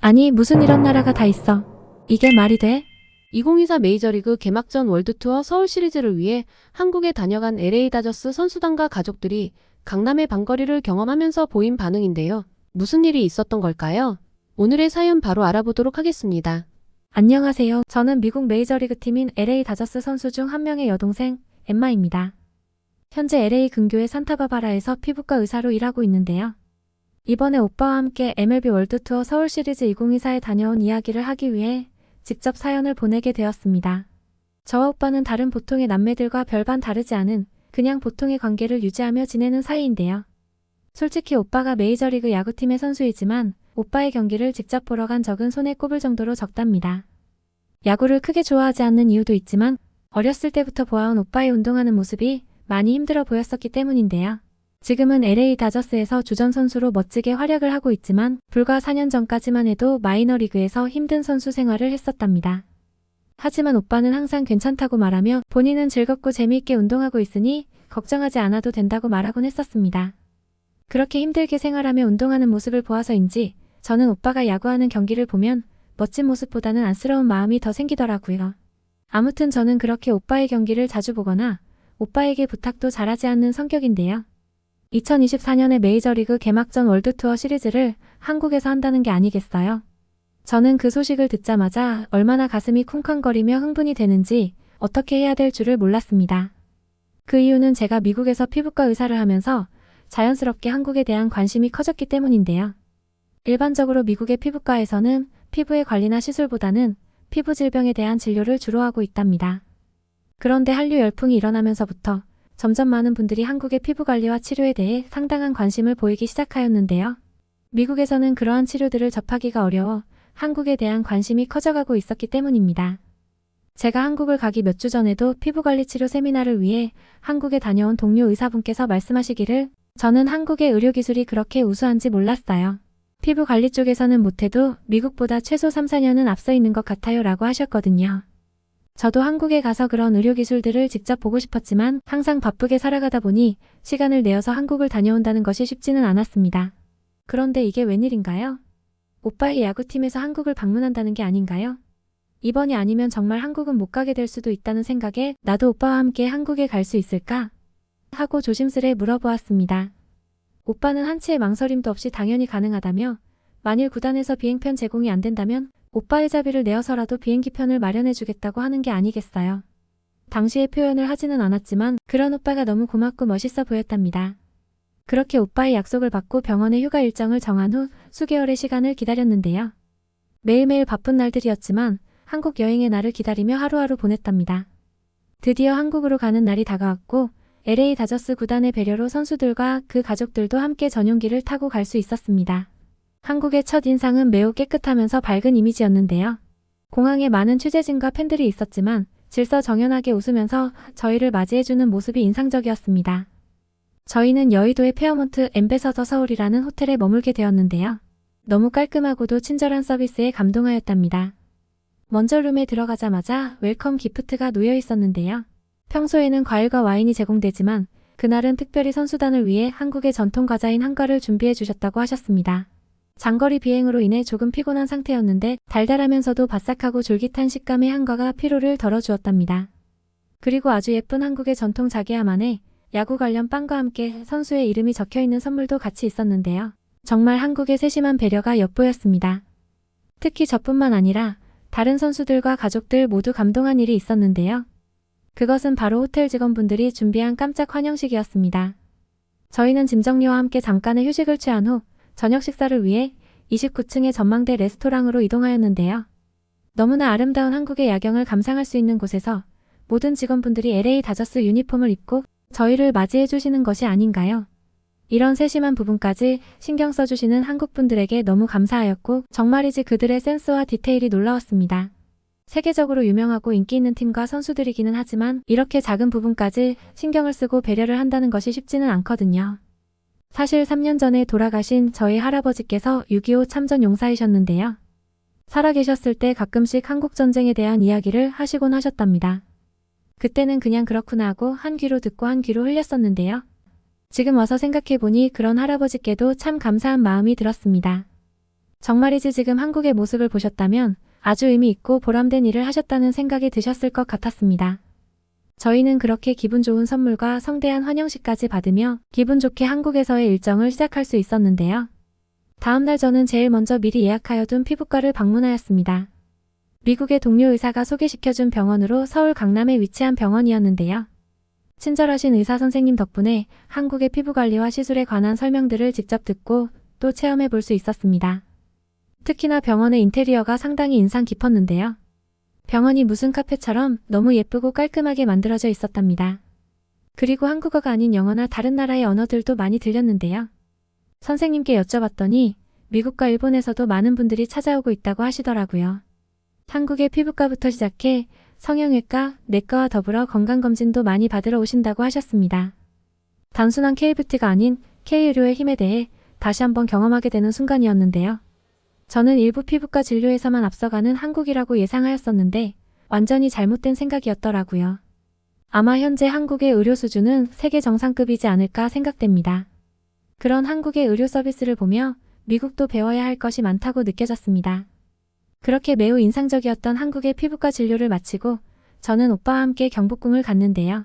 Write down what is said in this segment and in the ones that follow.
아니, 무슨 이런 나라가 다 있어. 이게 말이 돼? 2024 메이저리그 개막전 월드투어 서울 시리즈를 위해 한국에 다녀간 LA 다저스 선수단과 가족들이 강남의 방거리를 경험하면서 보인 반응인데요. 무슨 일이 있었던 걸까요? 오늘의 사연 바로 알아보도록 하겠습니다. 안녕하세요. 저는 미국 메이저리그 팀인 LA 다저스 선수 중 한 명의 여동생 엠마입니다. 현재 LA 근교의 산타바바라에서 피부과 의사로 일하고 있는데요. 이번에 오빠와 함께 MLB 월드투어 서울 시리즈 2024에 다녀온 이야기를 하기 위해 직접 사연을 보내게 되었습니다. 저와 오빠는 다른 보통의 남매들과 별반 다르지 않은 그냥 보통의 관계를 유지하며 지내는 사이인데요. 솔직히 오빠가 메이저리그 야구팀의 선수이지만 오빠의 경기를 직접 보러 간 적은 손에 꼽을 정도로 적답니다. 야구를 크게 좋아하지 않는 이유도 있지만 어렸을 때부터 보아온 오빠의 운동하는 모습이 많이 힘들어 보였었기 때문인데요. 지금은 LA 다저스에서 주전 선수로 멋지게 활약을 하고 있지만 불과 4년 전까지만 해도 마이너리그에서 힘든 선수 생활을 했었답니다. 하지만 오빠는 항상 괜찮다고 말하며 본인은 즐겁고 재미있게 운동하고 있으니 걱정하지 않아도 된다고 말하곤 했었습니다. 그렇게 힘들게 생활하며 운동하는 모습을 보아서인지 저는 오빠가 야구하는 경기를 보면 멋진 모습보다는 안쓰러운 마음이 더 생기더라고요. 아무튼 저는 그렇게 오빠의 경기를 자주 보거나 오빠에게 부탁도 잘하지 않는 성격인데요. 2024년에 메이저리그 개막전 월드투어 시리즈를 한국에서 한다는 게 아니겠어요? 저는 그 소식을 듣자마자 얼마나 가슴이 쿵쾅거리며 흥분이 되는지 어떻게 해야 될 줄을 몰랐습니다. 그 이유는 제가 미국에서 피부과 의사를 하면서 자연스럽게 한국에 대한 관심이 커졌기 때문인데요. 일반적으로 미국의 피부과에서는 피부의 관리나 시술보다는 피부 질병에 대한 진료를 주로 하고 있답니다. 그런데 한류 열풍이 일어나면서부터 점점 많은 분들이 한국의 피부관리와 치료에 대해 상당한 관심을 보이기 시작하였는데요. 미국에서는 그러한 치료들을 접하기가 어려워 한국에 대한 관심이 커져가고 있었기 때문입니다. 제가 한국을 가기 몇 주 전에도 피부관리 치료 세미나를 위해 한국에 다녀온 동료 의사분께서 말씀하시기를 저는 한국의 의료기술이 그렇게 우수한지 몰랐어요. 피부관리 쪽에서는 못해도 미국보다 최소 3, 4년은 앞서 있는 것 같아요 라고 하셨거든요. 저도 한국에 가서 그런 의료기술들을 직접 보고 싶었지만 항상 바쁘게 살아가다 보니 시간을 내어서 한국을 다녀온다는 것이 쉽지는 않았습니다. 그런데 이게 웬일인가요? 오빠의 야구팀에서 한국을 방문한다는 게 아닌가요? 이번이 아니면 정말 한국은 못 가게 될 수도 있다는 생각에 나도 오빠와 함께 한국에 갈 수 있을까? 하고 조심스레 물어보았습니다. 오빠는 한치의 망설임도 없이 당연히 가능하다며 만일 구단에서 비행편 제공이 안 된다면 오빠의 자비를 내어서라도 비행기편을 마련해주겠다고 하는 게 아니겠어요. 당시에 표현을 하지는 않았지만 그런 오빠가 너무 고맙고 멋있어 보였답니다. 그렇게 오빠의 약속을 받고 병원의 휴가 일정을 정한 후 수개월의 시간을 기다렸는데요. 매일매일 바쁜 날들이었지만 한국 여행의 날을 기다리며 하루하루 보냈답니다. 드디어 한국으로 가는 날이 다가왔고 LA 다저스 구단의 배려로 선수들과 그 가족들도 함께 전용기를 타고 갈 수 있었습니다. 한국의 첫 인상은 매우 깨끗하면서 밝은 이미지였는데요. 공항에 많은 취재진과 팬들이 있었지만 질서정연하게 웃으면서 저희를 맞이해주는 모습이 인상적이었습니다. 저희는 여의도의 페어몬트 엠베서더 서울이라는 호텔에 머물게 되었는데요. 너무 깔끔하고도 친절한 서비스에 감동하였답니다. 먼저 룸에 들어가자마자 웰컴 기프트가 놓여 있었는데요. 평소에는 과일과 와인이 제공되지만 그날은 특별히 선수단을 위해 한국의 전통 과자인 한과를 준비해 주셨다고 하셨습니다. 장거리 비행으로 인해 조금 피곤한 상태였는데 달달하면서도 바삭하고 졸깃한 식감의 한과가 피로를 덜어주었답니다. 그리고 아주 예쁜 한국의 전통 자개함 안에 야구 관련 빵과 함께 선수의 이름이 적혀있는 선물도 같이 있었는데요. 정말 한국의 세심한 배려가 엿보였습니다. 특히 저뿐만 아니라 다른 선수들과 가족들 모두 감동한 일이 있었는데요. 그것은 바로 호텔 직원분들이 준비한 깜짝 환영식이었습니다. 저희는 짐 정리와 함께 잠깐의 휴식을 취한 후 저녁 식사를 위해 29층의 전망대 레스토랑으로 이동하였는데요. 너무나 아름다운 한국의 야경을 감상할 수 있는 곳에서 모든 직원분들이 LA 다저스 유니폼을 입고 저희를 맞이해 주시는 것이 아닌가요? 이런 세심한 부분까지 신경 써주시는 한국분들에게 너무 감사하였고 정말이지 그들의 센스와 디테일이 놀라웠습니다. 세계적으로 유명하고 인기 있는 팀과 선수들이기는 하지만 이렇게 작은 부분까지 신경을 쓰고 배려를 한다는 것이 쉽지는 않거든요. 사실 3년 전에 돌아가신 저희 할아버지께서 6.25 참전 용사이셨는데요. 살아계셨을 때 가끔씩 한국전쟁에 대한 이야기를 하시곤 하셨답니다. 그때는 그냥 그렇구나 하고 한 귀로 듣고 한 귀로 흘렸었는데요. 지금 와서 생각해보니 그런 할아버지께도 참 감사한 마음이 들었습니다. 정말이지 지금 한국의 모습을 보셨다면 아주 의미 있고 보람된 일을 하셨다는 생각이 드셨을 것 같았습니다. 저희는 그렇게 기분 좋은 선물과 성대한 환영식까지 받으며 기분 좋게 한국에서의 일정을 시작할 수 있었는데요. 다음날 저는 제일 먼저 미리 예약하여 둔 피부과를 방문하였습니다. 미국의 동료 의사가 소개시켜준 병원으로 서울 강남에 위치한 병원이었는데요. 친절하신 의사 선생님 덕분에 한국의 피부관리와 시술에 관한 설명들을 직접 듣고 또 체험해 볼 수 있었습니다. 특히나 병원의 인테리어가 상당히 인상 깊었는데요. 병원이 무슨 카페처럼 너무 예쁘고 깔끔하게 만들어져 있었답니다. 그리고 한국어가 아닌 영어나 다른 나라의 언어들도 많이 들렸는데요. 선생님께 여쭤봤더니 미국과 일본에서도 많은 분들이 찾아오고 있다고 하시더라고요. 한국의 피부과부터 시작해 성형외과, 내과와 더불어 건강검진도 많이 받으러 오신다고 하셨습니다. 단순한 K뷰티가 아닌 K의료의 힘에 대해 다시 한번 경험하게 되는 순간이었는데요. 저는 일부 피부과 진료에서만 앞서가는 한국이라고 예상하였었는데 완전히 잘못된 생각이었더라고요. 아마 현재 한국의 의료 수준은 세계 정상급이지 않을까 생각됩니다. 그런 한국의 의료 서비스를 보며 미국도 배워야 할 것이 많다고 느껴졌습니다. 그렇게 매우 인상적이었던 한국의 피부과 진료를 마치고 저는 오빠와 함께 경복궁을 갔는데요.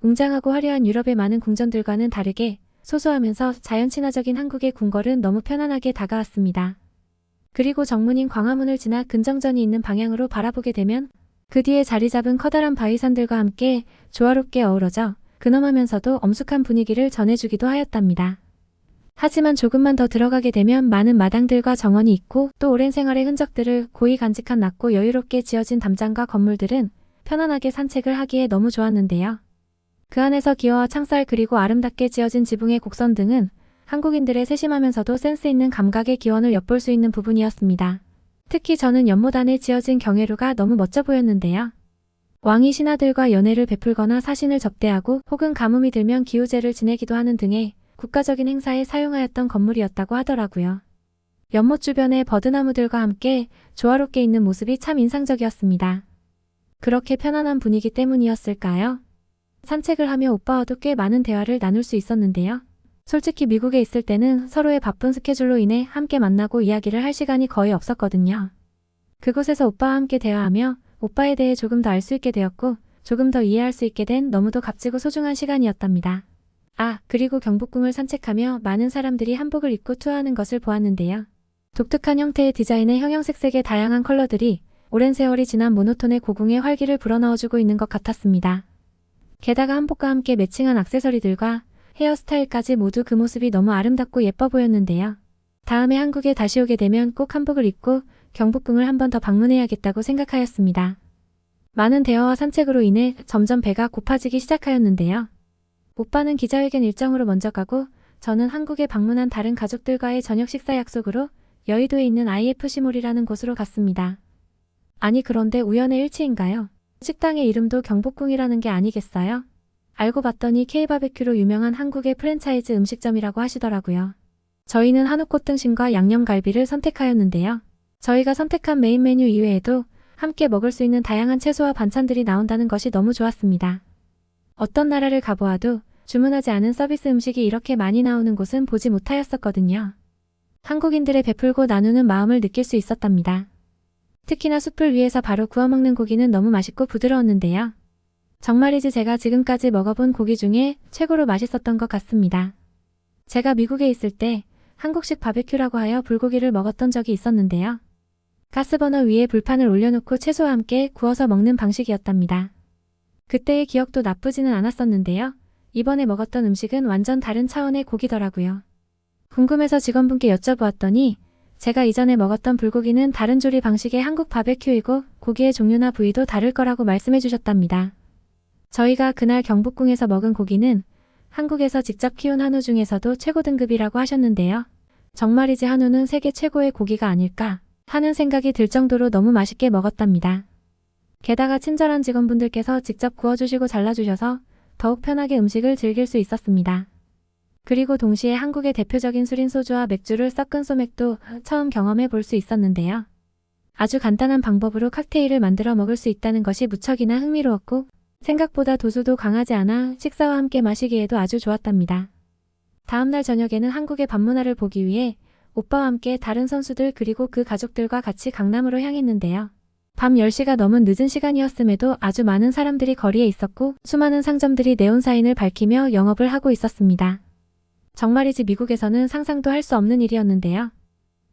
웅장하고 화려한 유럽의 많은 궁전들과는 다르게 소소하면서 자연 친화적인 한국의 궁궐은 너무 편안하게 다가왔습니다. 그리고 정문인 광화문을 지나 근정전이 있는 방향으로 바라보게 되면 그 뒤에 자리 잡은 커다란 바위산들과 함께 조화롭게 어우러져 근엄하면서도 엄숙한 분위기를 전해주기도 하였답니다. 하지만 조금만 더 들어가게 되면 많은 마당들과 정원이 있고 또 오랜 생활의 흔적들을 고이 간직한 낮고 여유롭게 지어진 담장과 건물들은 편안하게 산책을 하기에 너무 좋았는데요. 그 안에서 기와와 창살 그리고 아름답게 지어진 지붕의 곡선 등은 한국인들의 세심하면서도 센스 있는 감각의 기원을 엿볼 수 있는 부분이었습니다. 특히 저는 연못 안에 지어진 경회루가 너무 멋져 보였는데요. 왕이 신하들과 연회를 베풀거나 사신을 접대하고 혹은 가뭄이 들면 기우제를 지내기도 하는 등의 국가적인 행사에 사용하였던 건물이었다고 하더라고요. 연못 주변에 버드나무들과 함께 조화롭게 있는 모습이 참 인상적이었습니다. 그렇게 편안한 분위기 때문이었을까요? 산책을 하며 오빠와도 꽤 많은 대화를 나눌 수 있었는데요. 솔직히 미국에 있을 때는 서로의 바쁜 스케줄로 인해 함께 만나고 이야기를 할 시간이 거의 없었거든요. 그곳에서 오빠와 함께 대화하며 오빠에 대해 조금 더 알 수 있게 되었고 조금 더 이해할 수 있게 된 너무도 값지고 소중한 시간이었답니다. 그리고 경복궁을 산책하며 많은 사람들이 한복을 입고 투어하는 것을 보았는데요. 독특한 형태의 디자인의 형형색색의 다양한 컬러들이 오랜 세월이 지난 모노톤의 고궁에 활기를 불어넣어주고 있는 것 같았습니다. 게다가 한복과 함께 매칭한 액세서리들과 헤어스타일까지 모두 그 모습이 너무 아름답고 예뻐 보였는데요. 다음에 한국에 다시 오게 되면 꼭 한복을 입고 경복궁을 한 번 더 방문해야겠다고 생각하였습니다. 많은 대화와 산책으로 인해 점점 배가 고파지기 시작하였는데요. 오빠는 기자회견 일정으로 먼저 가고 저는 한국에 방문한 다른 가족들과의 저녁 식사 약속으로 여의도에 있는 IFC몰이라는 곳으로 갔습니다. 아니 그런데 우연의 일치인가요? 식당의 이름도 경복궁이라는 게 아니겠어요? 알고 봤더니 K바베큐로 유명한 한국의 프랜차이즈 음식점이라고 하시더라고요. 저희는 한우꽃 등심과 양념갈비를 선택하였는데요. 저희가 선택한 메인 메뉴 이외에도 함께 먹을 수 있는 다양한 채소와 반찬들이 나온다는 것이 너무 좋았습니다. 어떤 나라를 가보아도 주문하지 않은 서비스 음식이 이렇게 많이 나오는 곳은 보지 못하였었거든요. 한국인들의 베풀고 나누는 마음을 느낄 수 있었답니다. 특히나 숯불 위에서 바로 구워 먹는 고기는 너무 맛있고 부드러웠는데요. 정말이지 제가 지금까지 먹어본 고기 중에 최고로 맛있었던 것 같습니다. 제가 미국에 있을 때 한국식 바베큐라고 하여 불고기를 먹었던 적이 있었는데요. 가스버너 위에 불판을 올려놓고 채소와 함께 구워서 먹는 방식이었답니다. 그때의 기억도 나쁘지는 않았었는데요. 이번에 먹었던 음식은 완전 다른 차원의 고기더라고요. 궁금해서 직원분께 여쭤보았더니 제가 이전에 먹었던 불고기는 다른 조리 방식의 한국 바베큐이고 고기의 종류나 부위도 다를 거라고 말씀해 주셨답니다. 저희가 그날 경복궁에서 먹은 고기는 한국에서 직접 키운 한우 중에서도 최고 등급이라고 하셨는데요. 정말이지 한우는 세계 최고의 고기가 아닐까 하는 생각이 들 정도로 너무 맛있게 먹었답니다. 게다가 친절한 직원분들께서 직접 구워주시고 잘라주셔서 더욱 편하게 음식을 즐길 수 있었습니다. 그리고 동시에 한국의 대표적인 술인 소주와 맥주를 섞은 소맥도 처음 경험해 볼 수 있었는데요. 아주 간단한 방법으로 칵테일을 만들어 먹을 수 있다는 것이 무척이나 흥미로웠고 생각보다 도수도 강하지 않아 식사와 함께 마시기에도 아주 좋았답니다. 다음날 저녁에는 한국의 밤문화를 보기 위해 오빠와 함께 다른 선수들 그리고 그 가족들과 같이 강남으로 향했는데요. 밤 10시가 넘은 늦은 시간이었음에도 아주 많은 사람들이 거리에 있었고 수많은 상점들이 네온 사인을 밝히며 영업을 하고 있었습니다. 정말이지 미국에서는 상상도 할 수 없는 일이었는데요.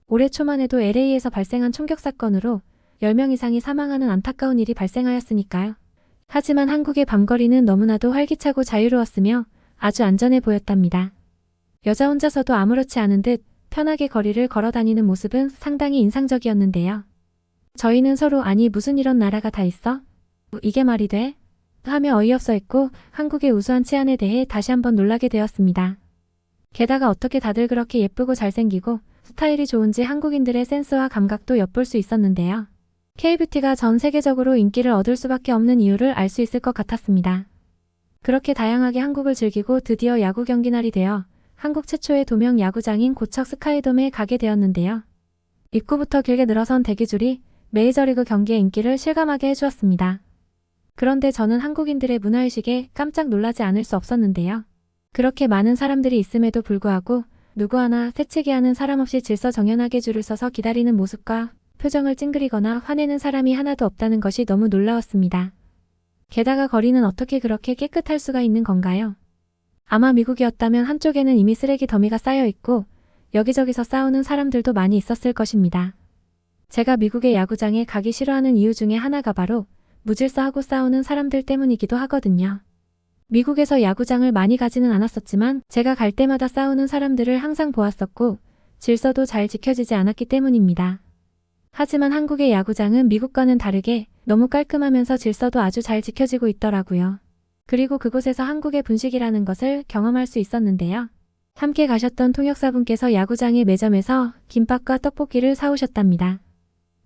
올해 초만 해도 LA에서 발생한 총격 사건으로 10명 이상이 사망하는 안타까운 일이 발생하였으니까요. 하지만 한국의 밤거리는 너무나도 활기차고 자유로웠으며 아주 안전해 보였답니다. 여자 혼자서도 아무렇지 않은 듯 편하게 거리를 걸어 다니는 모습은 상당히 인상적이었는데요. 저희는 서로 아니 무슨 이런 나라가 다 있어? 이게 말이 돼? 하며 어이없어 했고 한국의 우수한 치안에 대해 다시 한번 놀라게 되었습니다. 게다가 어떻게 다들 그렇게 예쁘고 잘생기고 스타일이 좋은지 한국인들의 센스와 감각도 엿볼 수 있었는데요. K-뷰티가 전 세계적으로 인기를 얻을 수밖에 없는 이유를 알 수 있을 것 같았습니다. 그렇게 다양하게 한국을 즐기고 드디어 야구 경기 날이 되어 한국 최초의 도명 야구장인 고척 스카이돔에 가게 되었는데요. 입구부터 길게 늘어선 대기줄이 메이저리그 경기의 인기를 실감하게 해주었습니다. 그런데 저는 한국인들의 문화의식에 깜짝 놀라지 않을 수 없었는데요. 그렇게 많은 사람들이 있음에도 불구하고 누구 하나 새치기 하는 사람 없이 질서정연하게 줄을 서서 기다리는 모습과 표정을 찡그리거나 화내는 사람이 하나도 없다는 것이 너무 놀라웠습니다. 게다가 거리는 어떻게 그렇게 깨끗할 수가 있는 건가요? 아마 미국이었다면 한쪽에는 이미 쓰레기 더미가 쌓여 있고 여기저기서 싸우는 사람들도 많이 있었을 것입니다. 제가 미국의 야구장에 가기 싫어하는 이유 중에 하나가 바로 무질서하고 싸우는 사람들 때문이기도 하거든요. 미국에서 야구장을 많이 가지는 않았었지만 제가 갈 때마다 싸우는 사람들을 항상 보았었고 질서도 잘 지켜지지 않았기 때문입니다. 하지만 한국의 야구장은 미국과는 다르게 너무 깔끔하면서 질서도 아주 잘 지켜지고 있더라고요. 그리고 그곳에서 한국의 분식이라는 것을 경험할 수 있었는데요. 함께 가셨던 통역사분께서 야구장의 매점에서 김밥과 떡볶이를 사오셨답니다.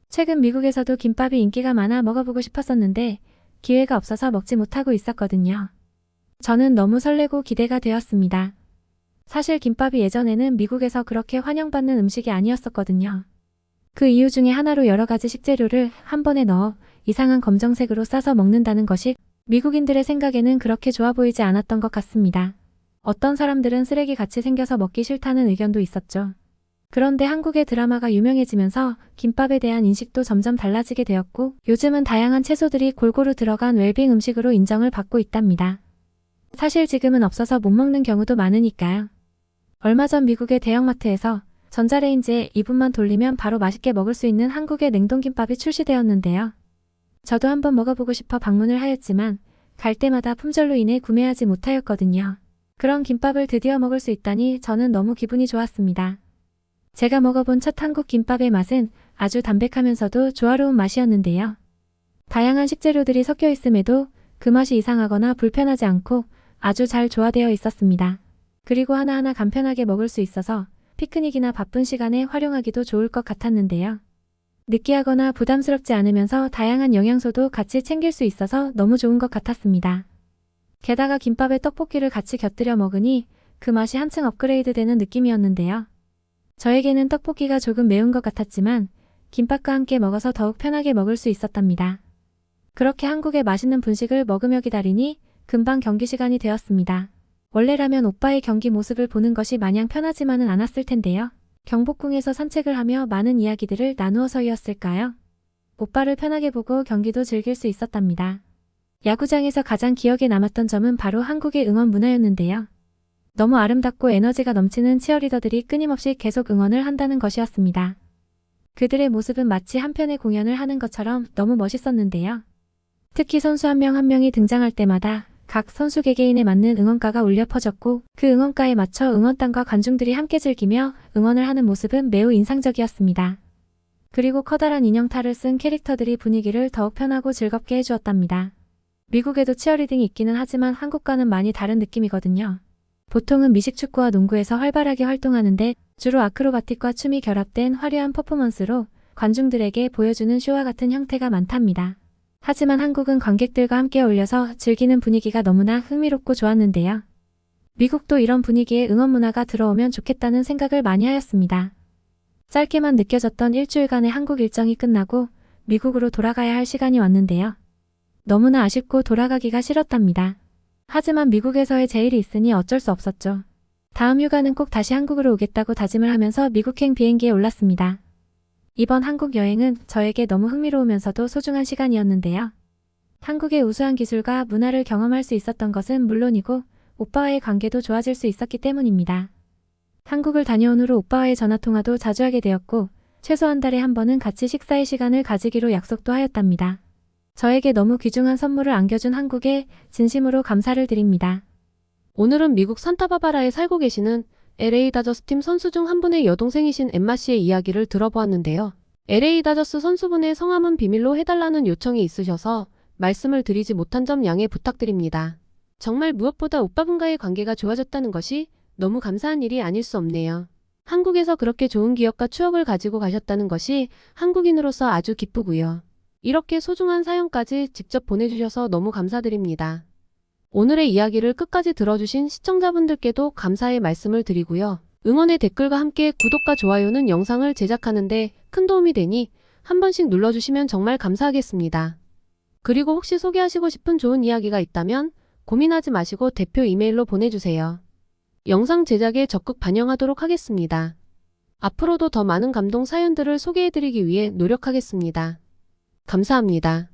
최근 미국에서도 김밥이 인기가 많아 먹어보고 싶었었는데 기회가 없어서 먹지 못하고 있었거든요. 저는 너무 설레고 기대가 되었습니다. 사실 김밥이 예전에는 미국에서 그렇게 환영받는 음식이 아니었었거든요. 그 이유 중에 하나로 여러 가지 식재료를 한 번에 넣어 이상한 검정색으로 싸서 먹는다는 것이 미국인들의 생각에는 그렇게 좋아 보이지 않았던 것 같습니다. 어떤 사람들은 쓰레기 같이 생겨서 먹기 싫다는 의견도 있었죠. 그런데 한국의 드라마가 유명해지면서 김밥에 대한 인식도 점점 달라지게 되었고 요즘은 다양한 채소들이 골고루 들어간 웰빙 음식으로 인정을 받고 있답니다. 사실 지금은 없어서 못 먹는 경우도 많으니까요. 얼마 전 미국의 대형마트에서 전자레인지에 2분만 돌리면 바로 맛있게 먹을 수 있는 한국의 냉동김밥이 출시되었는데요. 저도 한번 먹어보고 싶어 방문을 하였지만 갈 때마다 품절로 인해 구매하지 못하였거든요. 그런 김밥을 드디어 먹을 수 있다니 저는 너무 기분이 좋았습니다. 제가 먹어본 첫 한국 김밥의 맛은 아주 담백하면서도 조화로운 맛이었는데요. 다양한 식재료들이 섞여 있음에도 그 맛이 이상하거나 불편하지 않고 아주 잘 조화되어 있었습니다. 그리고 하나하나 간편하게 먹을 수 있어서 피크닉이나 바쁜 시간에 활용하기도 좋을 것 같았는데요. 느끼하거나 부담스럽지 않으면서 다양한 영양소도 같이 챙길 수 있어서 너무 좋은 것 같았습니다. 게다가 김밥에 떡볶이를 같이 곁들여 먹으니 그 맛이 한층 업그레이드 되는 느낌이었는데요. 저에게는 떡볶이가 조금 매운 것 같았지만 김밥과 함께 먹어서 더욱 편하게 먹을 수 있었답니다. 그렇게 한국의 맛있는 분식을 먹으며 기다리니 금방 경기 시간이 되었습니다. 원래라면 오빠의 경기 모습을 보는 것이 마냥 편하지만은 않았을 텐데요. 경복궁에서 산책을 하며 많은 이야기들을 나누어서였을까요? 오빠를 편하게 보고 경기도 즐길 수 있었답니다. 야구장에서 가장 기억에 남았던 점은 바로 한국의 응원 문화였는데요. 너무 아름답고 에너지가 넘치는 치어리더들이 끊임없이 계속 응원을 한다는 것이었습니다. 그들의 모습은 마치 한편의 공연을 하는 것처럼 너무 멋있었는데요. 특히 선수 한 명 한 명이 등장할 때마다 각 선수 개개인에 맞는 응원가가 울려 퍼졌고 그 응원가에 맞춰 응원단과 관중들이 함께 즐기며 응원을 하는 모습은 매우 인상적이었습니다. 그리고 커다란 인형탈을 쓴 캐릭터들이 분위기를 더욱 편하고 즐겁게 해주었답니다. 미국에도 치어리딩이 있기는 하지만 한국과는 많이 다른 느낌이거든요. 보통은 미식축구와 농구에서 활발하게 활동하는데 주로 아크로바틱과 춤이 결합된 화려한 퍼포먼스로 관중들에게 보여주는 쇼와 같은 형태가 많답니다. 하지만 한국은 관객들과 함께 어울려서 즐기는 분위기가 너무나 흥미롭고 좋았는데요. 미국도 이런 분위기에 응원 문화가 들어오면 좋겠다는 생각을 많이 하였습니다. 짧게만 느껴졌던 일주일간의 한국 일정이 끝나고 미국으로 돌아가야 할 시간이 왔는데요. 너무나 아쉽고 돌아가기가 싫었답니다. 하지만 미국에서의 제일이 있으니 어쩔 수 없었죠. 다음 휴가는 꼭 다시 한국으로 오겠다고 다짐을 하면서 미국행 비행기에 올랐습니다. 이번 한국 여행은 저에게 너무 흥미로우면서도 소중한 시간이었는데요. 한국의 우수한 기술과 문화를 경험할 수 있었던 것은 물론이고 오빠와의 관계도 좋아질 수 있었기 때문입니다. 한국을 다녀온 후로 오빠와의 전화통화도 자주 하게 되었고 최소 한 달에 한 번은 같이 식사의 시간을 가지기로 약속도 하였답니다. 저에게 너무 귀중한 선물을 안겨준 한국에 진심으로 감사를 드립니다. 오늘은 미국 산타바바라에 살고 계시는 LA 다저스 팀 선수 중 한 분의 여동생이신 엠마 씨의 이야기를 들어보았는데요. LA 다저스 선수분의 성함은 비밀로 해달라는 요청이 있으셔서 말씀을 드리지 못한 점 양해 부탁드립니다. 정말 무엇보다 오빠분과의 관계가 좋아졌다는 것이 너무 감사한 일이 아닐 수 없네요. 한국에서 그렇게 좋은 기억과 추억을 가지고 가셨다는 것이 한국인으로서 아주 기쁘고요. 이렇게 소중한 사연까지 직접 보내주셔서 너무 감사드립니다. 오늘의 이야기를 끝까지 들어주신 시청자분들께도 감사의 말씀을 드리고요. 응원의 댓글과 함께 구독과 좋아요는 영상을 제작하는데 큰 도움이 되니 한 번씩 눌러주시면 정말 감사하겠습니다. 그리고 혹시 소개하시고 싶은 좋은 이야기가 있다면 고민하지 마시고 대표 이메일로 보내주세요. 영상 제작에 적극 반영하도록 하겠습니다. 앞으로도 더 많은 감동 사연들을 소개해드리기 위해 노력하겠습니다. 감사합니다.